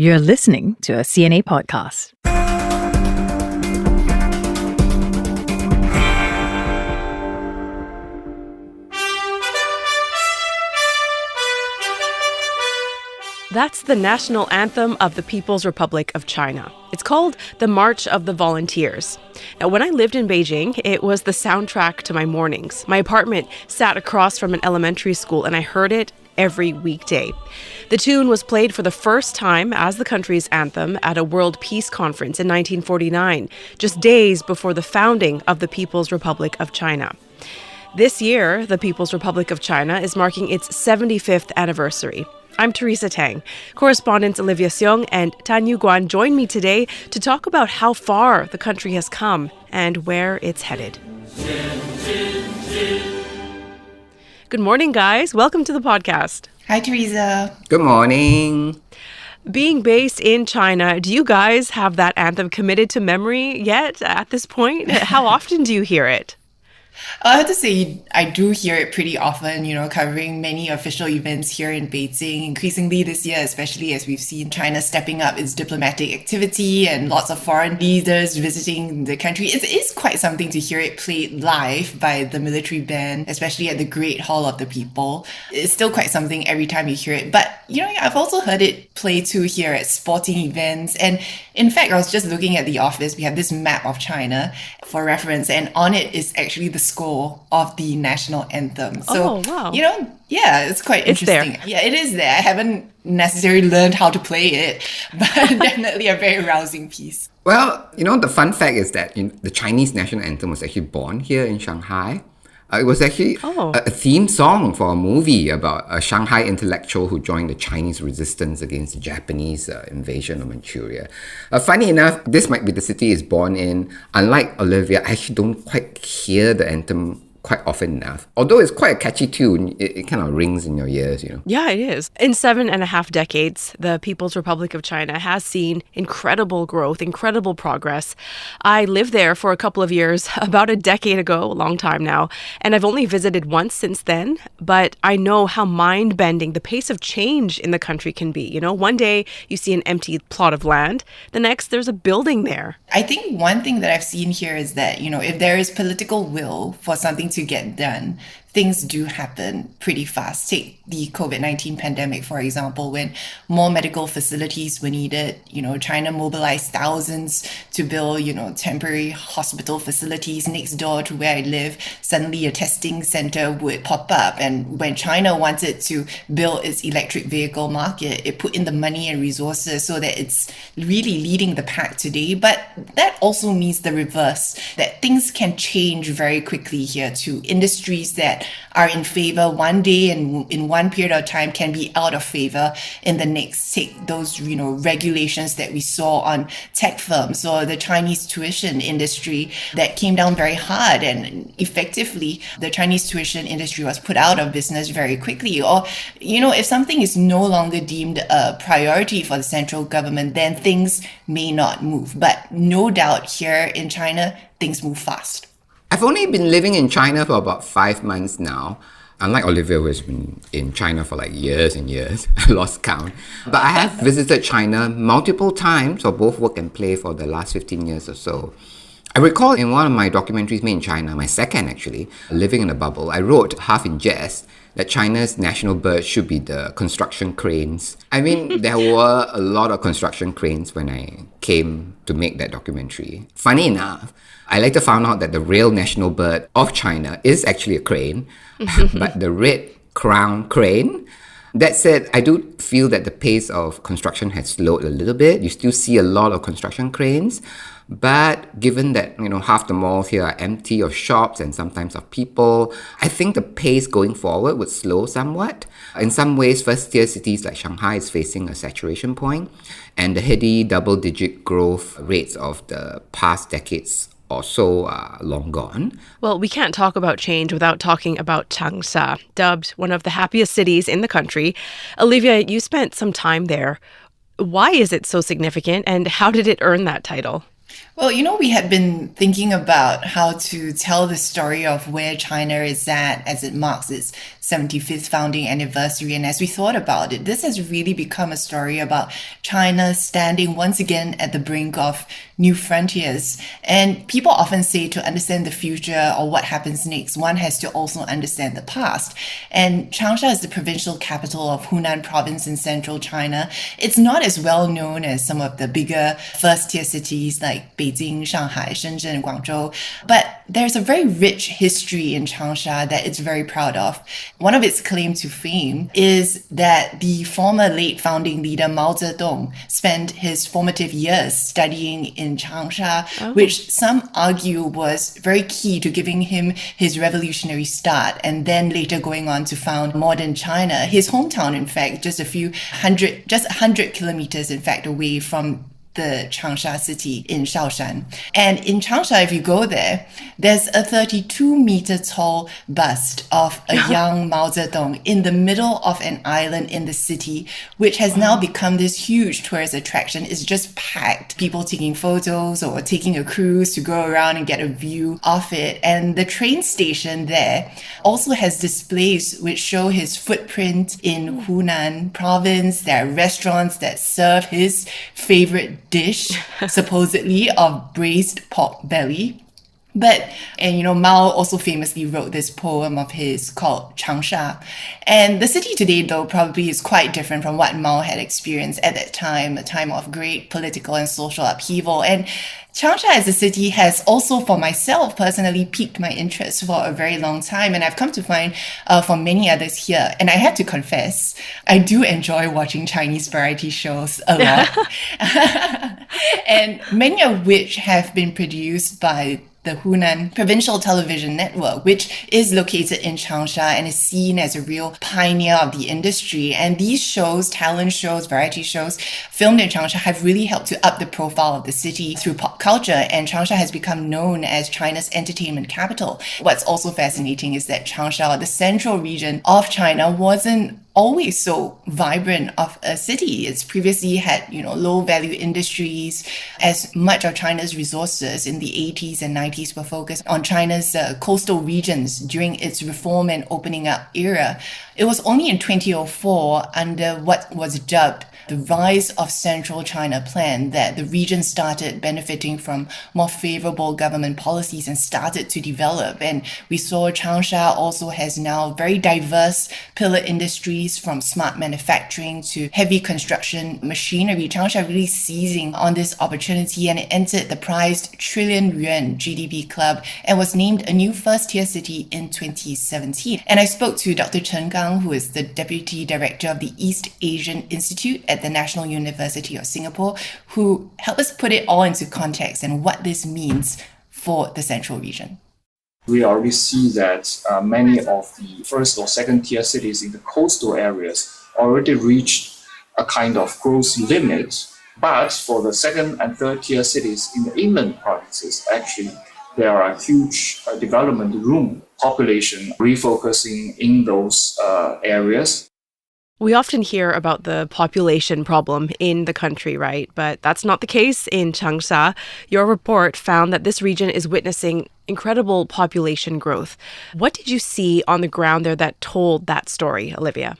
You're listening to a CNA podcast. That's the national anthem of the People's Republic of China. It's called the March of the Volunteers. Now, when I lived in Beijing, it was the soundtrack to my mornings. My apartment sat across from an elementary school, and I heard it every weekday. The tune was played for the first time as the country's anthem at a World Peace Conference in 1949, just days before the founding of the People's Republic of China. This year, the People's Republic of China is marking its 75th anniversary. I'm Teresa Tang. Correspondents Olivia, Siong, and Guan join me today to talk about how far the country has come and where it's headed. Good morning, guys. Welcome to the podcast. Hi, Teresa. Good morning. Being based in China, do you guys have that anthem committed to memory yet at this point? How often do you hear it? I have to say, I do hear it pretty often, covering many official events here in Beijing, increasingly this year, especially as we've seen China stepping up its diplomatic activity and lots of foreign leaders visiting the country. It is quite something to hear it played live by the military band, especially at the Great Hall of the People. It's still quite something every time you hear it. But, I've also heard it play too here at sporting events. And in fact, I was just looking at the office. We have this map of China for reference, and on it is actually the score of the national anthem. So, wow. It's quite interesting. It's there. Yeah, it is there. I haven't necessarily learned how to play it, but definitely a very rousing piece. Well, the fun fact is that the Chinese national anthem was actually born here in Shanghai. It was actually a theme song for a movie about a Shanghai intellectual who joined the Chinese resistance against the Japanese invasion of Manchuria. Funny enough, this might be the city it's born in. Unlike Olivia, I actually don't quite hear the anthem quite often enough. Although it's quite a catchy tune, it kind of rings in your ears, Yeah, it is. In 7.5 decades, the People's Republic of China has seen incredible growth, incredible progress. I lived there for a couple of years, about a decade ago, a long time now, and I've only visited once since then, but I know how mind-bending the pace of change in the country can be. One day you see an empty plot of land, the next there's a building there. I think one thing that I've seen here is that, if there is political will for something to get done, things do happen pretty fast. Take the COVID-19 pandemic, for example, when more medical facilities were needed. China mobilized thousands to build, temporary hospital facilities next door to where I live. Suddenly a testing center would pop up. And when China wanted to build its electric vehicle market, it put in the money and resources so that it's really leading the pack today. But that also means the reverse, that things can change very quickly here too. Industries that are in favor one day and in one period of time can be out of favor in the next. Take those, regulations that we saw on tech firms or the Chinese tuition industry that came down very hard, and effectively the Chinese tuition industry was put out of business very quickly. Or, if something is no longer deemed a priority for the central government, then things may not move. But no doubt here in China, things move fast. I've only been living in China for about 5 months now. Unlike Olivia, who has been in China for years and years, I lost count. But I have visited China multiple times for both work and play for the last 15 years or so. I recall in one of my documentaries made in China, my second actually, Living in a Bubble, I wrote, half in jest, that China's national bird should be the construction cranes. I mean, there were a lot of construction cranes when I came to make that documentary. Funny enough, I later found out that the real national bird of China is actually a crane, but the red crown crane. That said, I do feel that the pace of construction has slowed a little bit. You still see a lot of construction cranes, but given that, half the malls here are empty of shops and sometimes of people, I think the pace going forward would slow somewhat. In some ways, first-tier cities like Shanghai is facing a saturation point, and the heady double-digit growth rates of the past decades or so are long gone. Well, we can't talk about change without talking about Changsha, dubbed one of the happiest cities in the country. Olivia, you spent some time there. Why is it so significant, and how did it earn that title? Well, we had been thinking about how to tell the story of where China is at as it marks its 75th founding anniversary. And as we thought about it, this has really become a story about China standing once again at the brink of new frontiers. And people often say to understand the future or what happens next, one has to also understand the past. And Changsha is the provincial capital of Hunan province in central China. It's not as well known as some of the bigger first-tier cities like Beijing, Shanghai, Shenzhen, Guangzhou, but there's a very rich history in Changsha that it's very proud of. One of its claim to fame is that the former late founding leader Mao Zedong spent his formative years studying in Changsha, which some argue was very key to giving him his revolutionary start, and then later going on to found modern China. His hometown, in fact, just 100 kilometers, in fact, away from the Changsha city in Shaoshan. And in Changsha, if you go there, there's a 32-meter tall bust of a young Mao Zedong in the middle of an island in the city, which has now become this huge tourist attraction. It's just packed. People taking photos or taking a cruise to go around and get a view of it. And the train station there also has displays which show his footprint in Hunan province. There are restaurants that serve his favorite dish, supposedly, of braised pork belly. Mao also famously wrote this poem of his called Changsha. And the city today, though, probably is quite different from what Mao had experienced at that time, a time of great political and social upheaval. And Changsha as a city has also, for myself personally, piqued my interest for a very long time. And I've come to find for many others here. And I have to confess, I do enjoy watching Chinese variety shows a lot. And many of which have been produced by the Hunan Provincial Television Network, which is located in Changsha and is seen as a real pioneer of the industry. And these shows, talent shows, variety shows, filmed in Changsha have really helped to up the profile of the city through pop culture, and Changsha has become known as China's entertainment capital. What's also fascinating is that Changsha, the central region of China, wasn't always so vibrant of a city. It's previously had, low value industries, as much of China's resources in the 80s and 90s were focused on China's coastal regions during its reform and opening up era. It was only in 2004, under what was dubbed the Rise of Central China Plan, that the region started benefiting from more favorable government policies and started to develop. And we saw Changsha also has now very diverse pillar industries, from smart manufacturing to heavy construction machinery. Changsha really seizing on this opportunity, and it entered the prized trillion yuan GDP club and was named a new first-tier city in 2017. And I spoke to Dr. Chen Gang, who is the Deputy Director of the East Asian Institute at the National University of Singapore, who helped us put it all into context and what this means for the central region. We already see that many of the first or second tier cities in the coastal areas already reached a kind of growth limit. But for the second and third tier cities in the inland provinces, actually, there are huge development room, population refocusing in those areas. We often hear about the population problem in the country, right? But that's not the case in Changsha. Your report found that this region is witnessing incredible population growth. What did you see on the ground there that told that story, Olivia?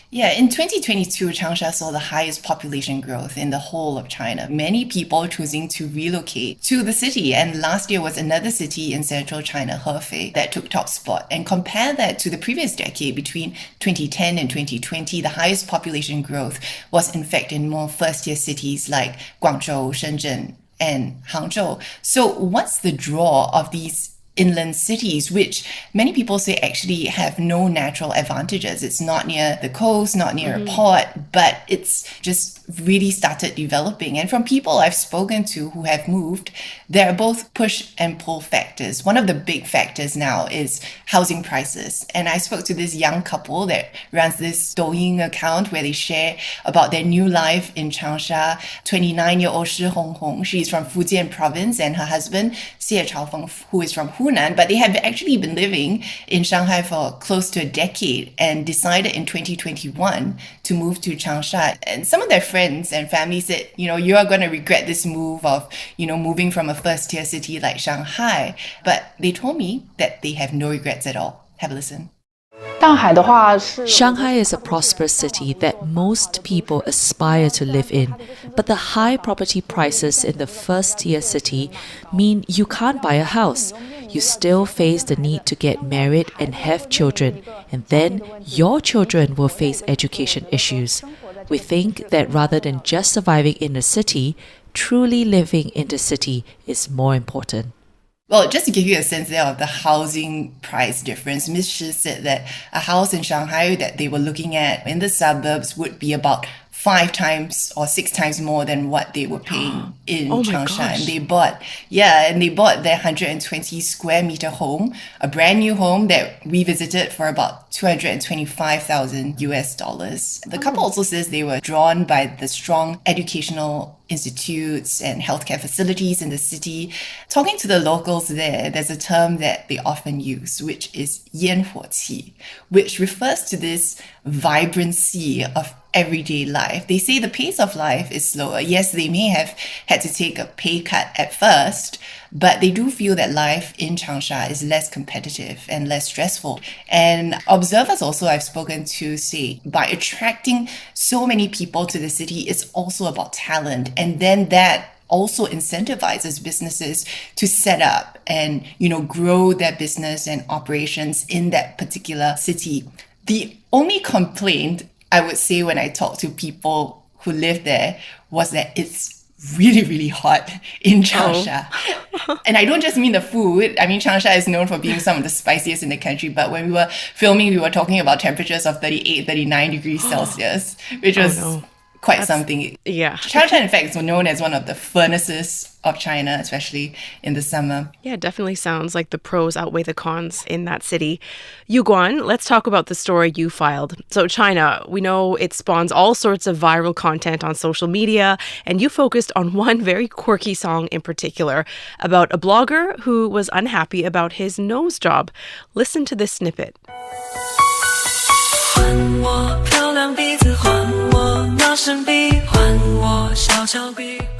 Yeah, in 2022, Changsha saw the highest population growth in the whole of China. Many people choosing to relocate to the city. And last year was another city in central China, Hefei, that took top spot. And compare that to the previous decade, between 2010 and 2020, the highest population growth was in fact in more first-tier cities like Guangzhou, Shenzhen, and Hangzhou. So what's the draw of these inland cities, which many people say actually have no natural advantages? It's not near the coast, not near a port, but it's just really started developing. And from people I've spoken to who have moved, there are both push and pull factors. One of the big factors now is housing prices. And I spoke to this young couple that runs this Douyin account where they share about their new life in Changsha. 29-year-old Shi Honghong, she's from Fujian province, and her husband, Xie Chaofeng, who is from Hunan, but they have actually been living in Shanghai for close to a decade and decided in 2021 to move to Changsha. And some of their friends and family said, you are going to regret this move of, moving from a first-tier city like Shanghai. But they told me that they have no regrets at all. Have a listen. Shanghai is a prosperous city that most people aspire to live in, but the high property prices in the first-tier city mean you can't buy a house. You still face the need to get married and have children, and then your children will face education issues. We think that rather than just surviving in the city, truly living in the city is more important. Well, just to give you a sense there of the housing price difference, Ms. Shi said that a house in Shanghai that they were looking at in the suburbs would be about 5 times or 6 times more than what they were paying in Changsha. And they bought their 120 square meter home, a brand new home that we visited for about $225,000 US. The couple also says they were drawn by the strong educational institutes and healthcare facilities in the city. Talking to the locals there's a term that they often use, which is 烟火气, which refers to this vibrancy of everyday life. They say the pace of life is slower. Yes, they may have had to take a pay cut at first, but they do feel that life in Changsha is less competitive and less stressful. And observers also I've spoken to say by attracting so many people to the city, it's also about talent. And then that also incentivizes businesses to set up and, grow their business and operations in that particular city. The only complaint I would say when I talk to people who live there was that it's really, really hot in Changsha. And I don't just mean the food. I mean, Changsha is known for being some of the spiciest in the country. But when we were filming, we were talking about temperatures of 38, 39 degrees Celsius, which was quite something. Yeah. Changsha, in fact, is known as one of the furnaces of China, especially in the summer. Yeah, it definitely sounds like the pros outweigh the cons in that city. Guan, let's talk about the story you filed. So China, we know it spawns all sorts of viral content on social media, and you focused on one very quirky song in particular about a blogger who was unhappy about his nose job. Listen to this snippet.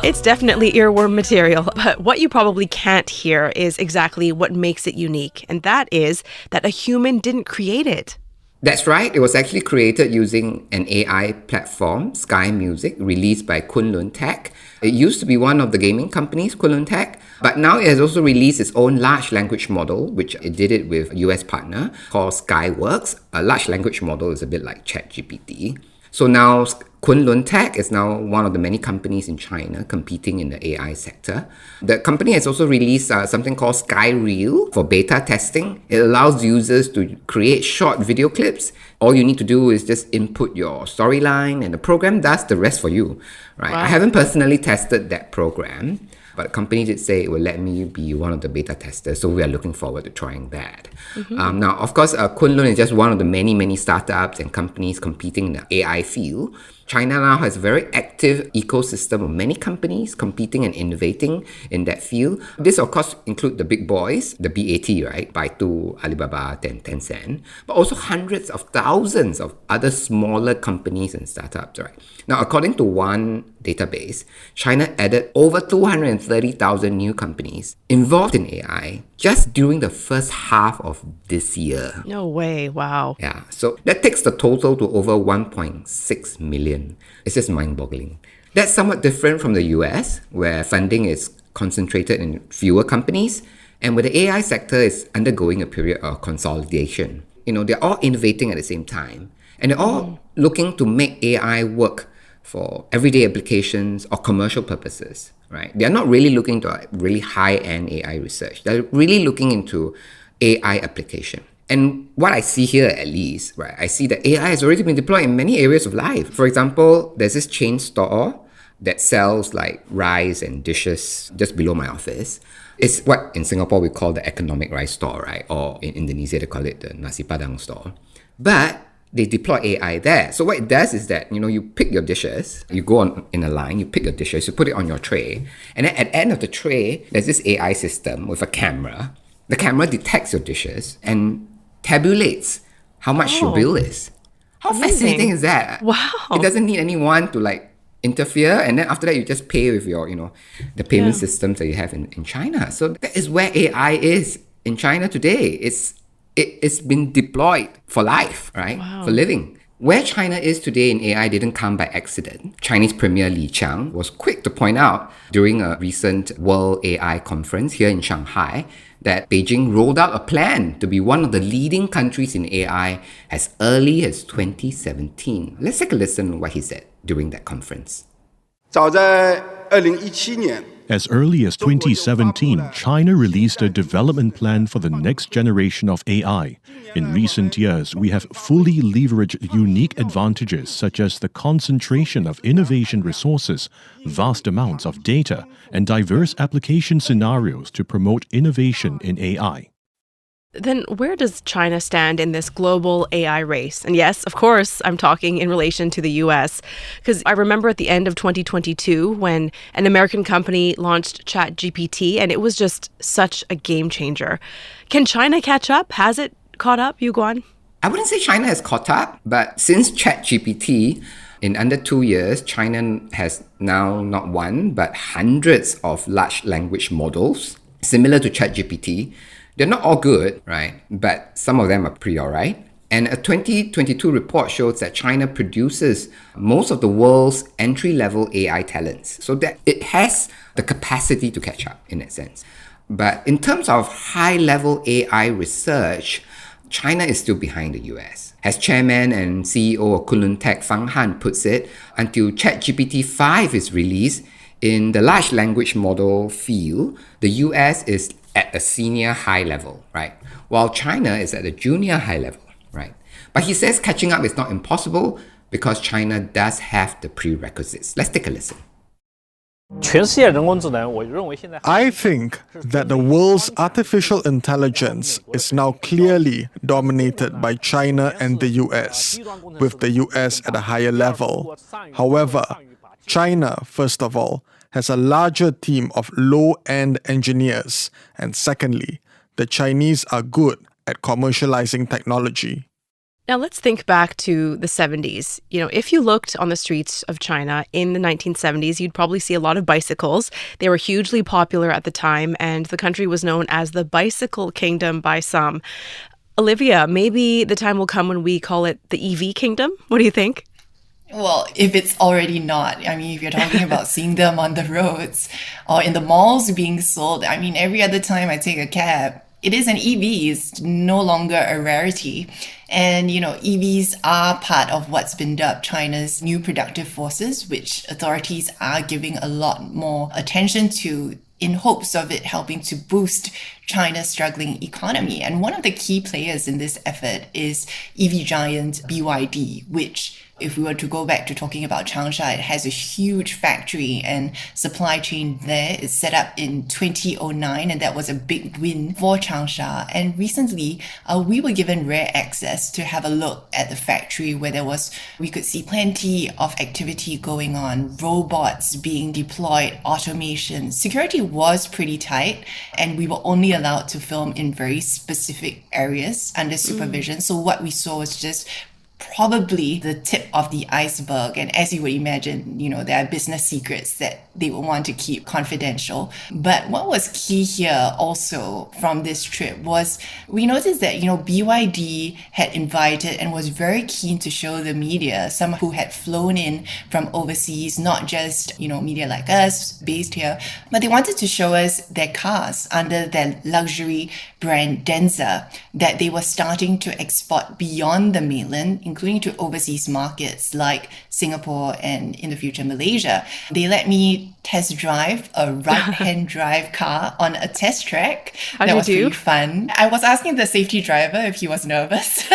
It's definitely earworm material, but what you probably can't hear is exactly what makes it unique, and that is that a human didn't create it. That's right. It was actually created using an AI platform, Sky Music, released by Kunlun Tech. It used to be one of the gaming companies, Kunlun Tech, but now it has also released its own large language model, which it did it with a US partner called Skyworks. A large language model is a bit like ChatGPT. So now Kunlun Tech is now one of the many companies in China competing in the AI sector. The company has also released something called Sky Reel for beta testing. It allows users to create short video clips. All you need to do is just input your storyline and the program does the rest for you. Right? Wow. I haven't personally tested that program, but the company did say it will let me be one of the beta testers, so we are looking forward to trying that. Now, of course, Kunlun is just one of the many, many startups and companies competing in the AI field. China now has a very active ecosystem of many companies competing and innovating in that field. This, of course, include the big boys, the BAT, right? Baidu, Alibaba, Tencent, but also hundreds of thousands of other smaller companies and startups, right? Now, according to one database, China added over 230,000 new companies involved in AI just during the first half of this year. No way. Wow. Yeah, so that takes the total to over 1.6 million. It's just mind-boggling. That's somewhat different from the US, where funding is concentrated in fewer companies, and where the AI sector is undergoing a period of consolidation. They're all innovating at the same time, and they're all looking to make AI work for everyday applications or commercial purposes, right? They're not really looking to really high-end AI research. They're really looking into AI application. And what I see here at least, right, I see that AI has already been deployed in many areas of life. For example, there's this chain store that sells like rice and dishes just below my office. It's what in Singapore we call the economic rice store, right? Or in Indonesia they call it the nasi padang store. But they deploy AI there. So what it does is that, you pick your dishes, you go on in a line, you pick your dishes, you put it on your tray, and then at the end of the tray, there's this AI system with a camera The camera detects your dishes and tabulates how much your bill is. How fascinating is that? Wow. It doesn't need anyone to interfere, and then after that you just pay with your, the payment systems that you have in China. So that is where AI is in China today. It's been deployed for life, right? Wow. For living. Where China is today in AI didn't come by accident. Chinese Premier Li Qiang was quick to point out during a recent World AI conference here in Shanghai that Beijing rolled out a plan to be one of the leading countries in AI as early as 2017. Let's take a listen to what he said during that conference. 早在2017年 As early as 2017, China released a development plan for the next generation of AI. In recent years, we have fully leveraged unique advantages such as the concentration of innovation resources, vast amounts of data, and diverse application scenarios to promote innovation in AI. Then where does China stand in this global AI race? And yes, of course, I'm talking in relation to the US, because I remember at the end of 2022 when an American company launched ChatGPT, and it was just such a game changer. Can China catch up? Has it caught up, Guan? I wouldn't say China has caught up, but since ChatGPT, in under 2 years, China has now not one, but hundreds of large language models similar to ChatGPT. They're not all good, right? But some of them are pretty all right. And a 2022 report shows that China produces most of the world's entry-level AI talents. So that it has the capacity to catch up in that sense. But in terms of high-level AI research, China is still behind the US. As chairman and CEO of Kunlun Tech Fang Han puts it, until ChatGPT 5 is released, in the large language model field, the US is at a senior high level, right? While China is at a junior high level, right? But he says catching up is not impossible because China does have the prerequisites. Let's take a listen. I think that the world's artificial intelligence is now clearly dominated by China and the US, with the US at a higher level. However, China, first of all, has a larger team of low-end engineers, and secondly, the Chinese are good at commercializing technology. Now let's think back to the 70s. If you looked on the streets of China in the 1970s, you'd probably see a lot of bicycles. They were hugely popular at the time, and the country was known as the Bicycle Kingdom by some. Olivia, maybe the time will come when we call it the EV Kingdom. What do you think? Well, if it's already not, if you're talking about seeing them on the roads or in the malls being sold, every other time I take a cab, it is an EV. It's no longer a rarity. And, EVs are part of what's been dubbed China's new productive forces, which authorities are giving a lot more attention to in hopes of it helping to boost China's struggling economy. And one of the key players in this effort is EV giant BYD, which, if we were to go back to talking about Changsha, it has a huge factory and supply chain there. It's set up in 2009, and that was a big win for Changsha. And recently, we were given rare access to have a look at the factory where we could see plenty of activity going on, robots being deployed, automation. Security was pretty tight, and we were only allowed to film in very specific areas under supervision. So what we saw was just probably the tip of the iceberg. And as you would imagine, there are business secrets that they would want to keep confidential. But what was key here also from this trip was we noticed that, BYD had invited and was very keen to show the media, some who had flown in from overseas, not just, media like us based here, but they wanted to show us their cars under their luxury brand Denza that they were starting to export beyond the mainland, including to overseas markets like Singapore and in the future Malaysia. They let me test drive a right-hand drive car on a test track. That was pretty fun. I was asking the safety driver if he was nervous.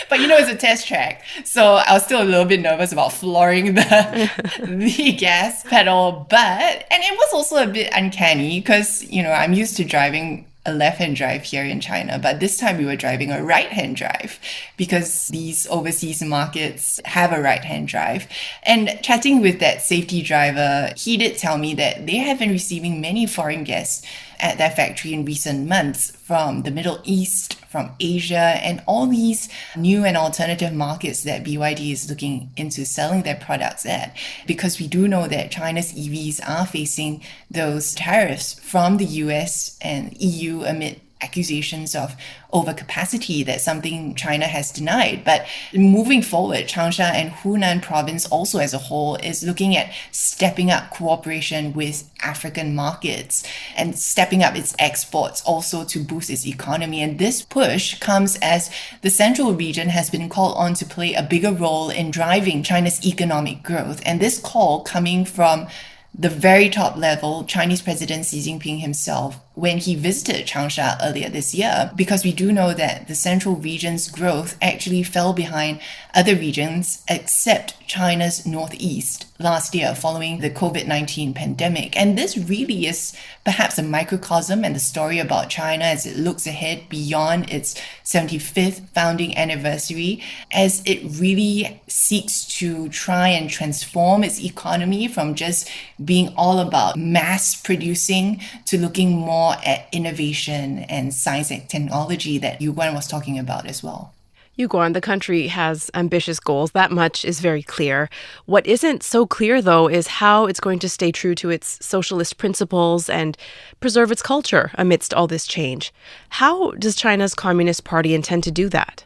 But it's a test track. So I was still a little bit nervous about flooring the gas pedal. And it was also a bit uncanny because, I'm used to driving a left-hand drive here in China, but this time we were driving a right-hand drive because these overseas markets have a right-hand drive. And chatting with that safety driver, he did tell me that they have been receiving many foreign guests at their factory in recent months from the Middle East, from Asia, and all these new and alternative markets that BYD is looking into selling their products at. Because we do know that China's EVs are facing those tariffs from the US and EU amid accusations of overcapacity. That's something China has denied. But moving forward, Changsha and Hunan province also as a whole is looking at stepping up cooperation with African markets and stepping up its exports also to boost its economy. And this push comes as the central region has been called on to play a bigger role in driving China's economic growth. And this call coming from the very top level, Chinese President Xi Jinping himself, when he visited Changsha earlier this year, because we do know that the central region's growth actually fell behind other regions except China's northeast last year following the COVID-19 pandemic. And this really is perhaps a microcosm and the story about China as it looks ahead beyond its 75th founding anniversary, as it really seeks to try and transform its economy from just being all about mass producing to looking more at innovation and science and technology that Guan was talking about as well. Guan, the country has ambitious goals. That much is very clear. What isn't so clear, though, is how it's going to stay true to its socialist principles and preserve its culture amidst all this change. How does China's Communist Party intend to do that?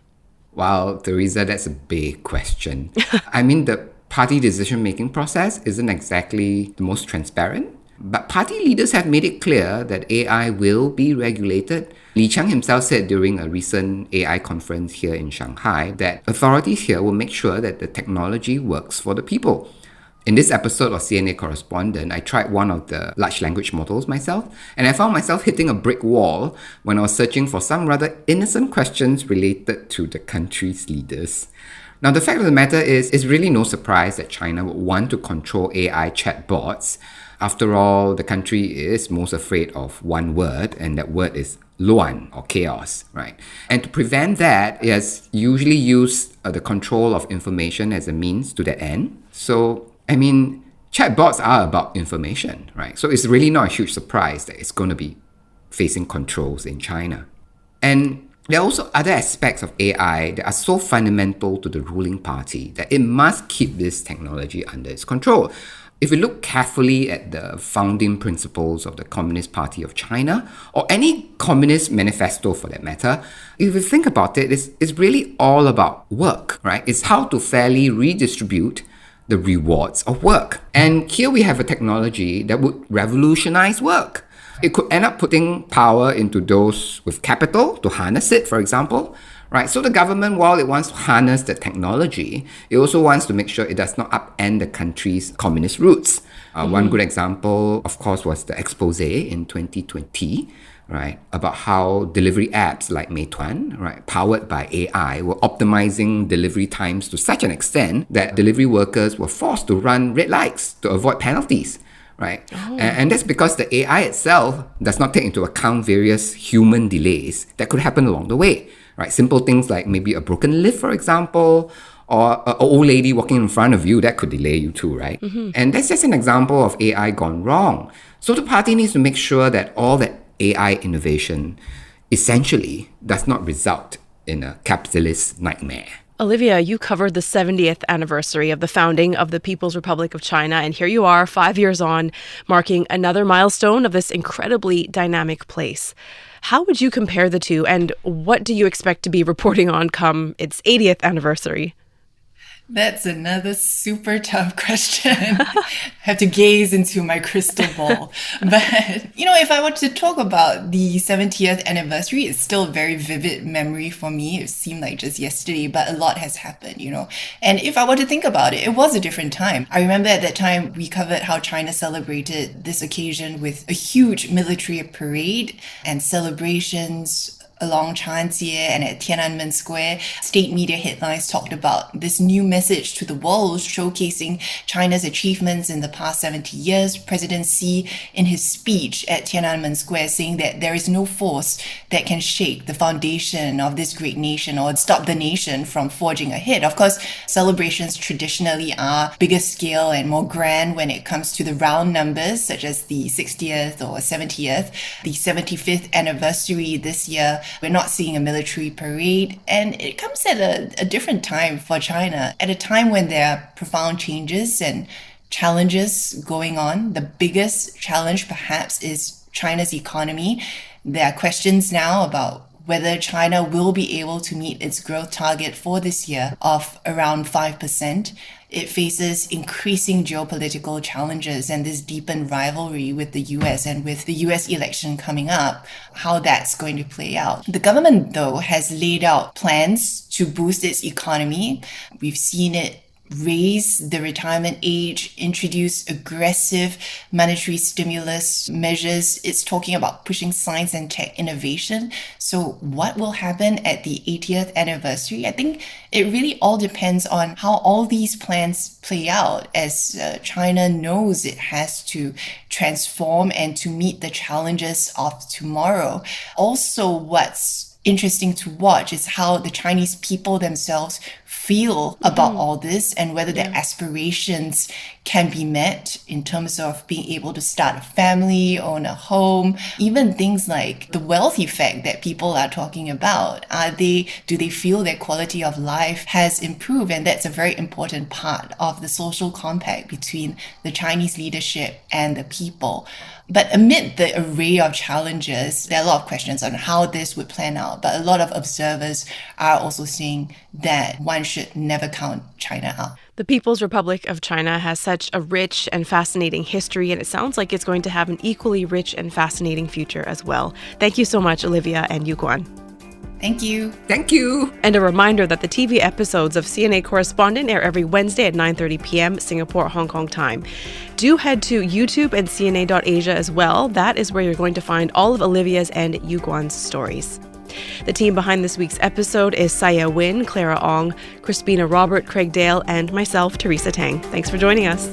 Wow, Teresa, that's a big question. I mean, the party decision-making process isn't exactly the most transparent. But party leaders have made it clear that AI will be regulated. Li Qiang himself said during a recent AI conference here in Shanghai that authorities here will make sure that the technology works for the people. In this episode of CNA Correspondent, I tried one of the large language models myself, and I found myself hitting a brick wall when I was searching for some rather innocent questions related to the country's leaders. Now, the fact of the matter is, it's really no surprise that China would want to control AI chatbots. After all, the country is most afraid of one word, and that word is luan, or chaos, right? And to prevent that, it has usually used the control of information as a means to that end. So, I mean, chatbots are about information, right? So it's really not a huge surprise that it's going to be facing controls in China. And there are also other aspects of AI that are so fundamental to the ruling party that it must keep this technology under its control. If we look carefully at the founding principles of the Communist Party of China, or any communist manifesto for that matter, if you think about it, it's really all about work, right? It's how to fairly redistribute the rewards of work. And here we have a technology that would revolutionize work. It could end up putting power into those with capital to harness it, for example. Right, so the government, while it wants to harness the technology, it also wants to make sure it does not upend the country's communist roots. One good example, of course, was the expose in 2020, right, about how delivery apps like Meituan, right, powered by AI, were optimizing delivery times to such an extent that delivery workers were forced to run red lights to avoid penalties. Right, and that's because the AI itself does not take into account various human delays that could happen along the way. Right, simple things like maybe a broken lift, for example, or an old lady walking in front of you, that could delay you too, right? Mm-hmm. And that's just an example of AI gone wrong. So the party needs to make sure that all that AI innovation essentially does not result in a capitalist nightmare. Olivia, you covered the 70th anniversary of the founding of the People's Republic of China, and here you are 5 years on, marking another milestone of this incredibly dynamic place. How would you compare the two, and what do you expect to be reporting on come its 80th anniversary? That's another super tough question. I have to gaze into my crystal ball. But, if I were to talk about the 70th anniversary, it's still a very vivid memory for me. It seemed like just yesterday, but a lot has happened, And if I were to think about it, it was a different time. I remember at that time, we covered how China celebrated this occasion with a huge military parade and celebrations along Changsha and at Tiananmen Square, state media headlines talked about this new message to the world showcasing China's achievements in the past 70 years. President Xi, in his speech at Tiananmen Square, saying that there is no force that can shake the foundation of this great nation or stop the nation from forging ahead. Of course, celebrations traditionally are bigger scale and more grand when it comes to the round numbers, such as the 60th or 70th. The 75th anniversary this year, we're not seeing a military parade, and it comes at a different time for China, at a time when there are profound changes and challenges going on. The biggest challenge perhaps is China's economy. There are questions now about whether China will be able to meet its growth target for this year of around 5%. It faces increasing geopolitical challenges and this deepened rivalry with the US, and with the US election coming up, how that's going to play out. The government, though, has laid out plans to boost its economy. We've seen it raise the retirement age, introduce aggressive monetary stimulus measures. It's talking about pushing science and tech innovation. So what will happen at the 80th anniversary? I think it really all depends on how all these plans play out, as China knows it has to transform and to meet the challenges of tomorrow. Also, what's interesting to watch is how the Chinese people themselves feel about all this, and whether their aspirations can be met in terms of being able to start a family, own a home, even things like the wealth effect that people are talking about. Do they feel their quality of life has improved? And that's a very important part of the social compact between the Chinese leadership and the people. But amid the array of challenges, there are a lot of questions on how this would plan out. But a lot of observers are also saying that one should never count China out. The People's Republic of China has such a rich and fascinating history, and it sounds like it's going to have an equally rich and fascinating future as well. Thank you so much, Olivia and Guan. Thank you. Thank you. And a reminder that the TV episodes of CNA Correspondent air every Wednesday at 9:30 p.m. Singapore, Hong Kong time. Do head to YouTube and CNA.Asia as well. That is where you're going to find all of Olivia's and Guan's stories. The team behind this week's episode is Saya Win, Clara Ong, Crispina Robert, Craig Dale, and myself, Teresa Tang. Thanks for joining us.